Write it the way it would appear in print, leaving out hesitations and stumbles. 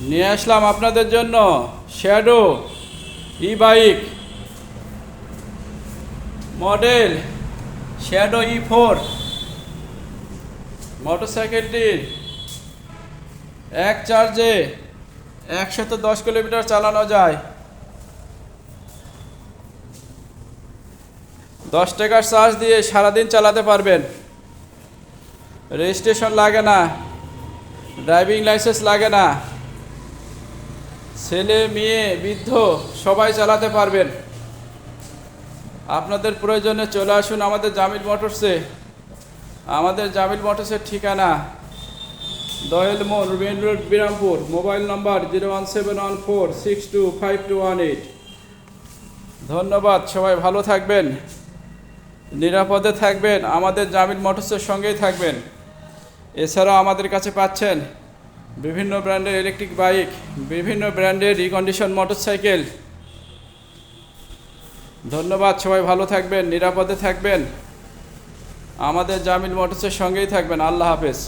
নিয়ে আসলাম আপনাদের জন্য শ্যাডো ই বাইক মডেল শ্যাডো E4 মোটরসাইকেলটির এক চার্জে 110 কিলোমিটার চালানো যায়। 10 টাকার চার্জ দিয়ে সারাদিন চালাতে পারবেন। রেজিস্ট্রেশন লাগে না, ড্রাইভিং লাইসেন্স লাগে না, ছেলে মেয়ে বৃদ্ধ সবাই চালাতে পারবেন। আপনাদের প্রয়োজনে চলে আসুন আমাদের জামিল মোটরসে। আমাদের জামিল মোটরসের ঠিকানা দহেল মোড়, main road, Birampur. Mobile number 01714625218। ধন্যবাদ, সবাই ভালো থাকবেন, নিরাপদে থাকবেন, আমাদের জামিল মোটরসের সঙ্গেই থাকবেন। এছাড়াও আমাদের কাছে পাচ্ছেন বিভিন্ন ব্র্যান্ডের ইলেকট্রিক বাইক, বিভিন্ন ব্র্যান্ডের রিকন্ডিশন মোটরসাইকেল। ধন্যবাদ, সবাই ভালো থাকবেন, নিরাপদে থাকবেন, আমাদের জামিল মোটরসের সঙ্গেই থাকবেন। আল্লাহ হাফেজ।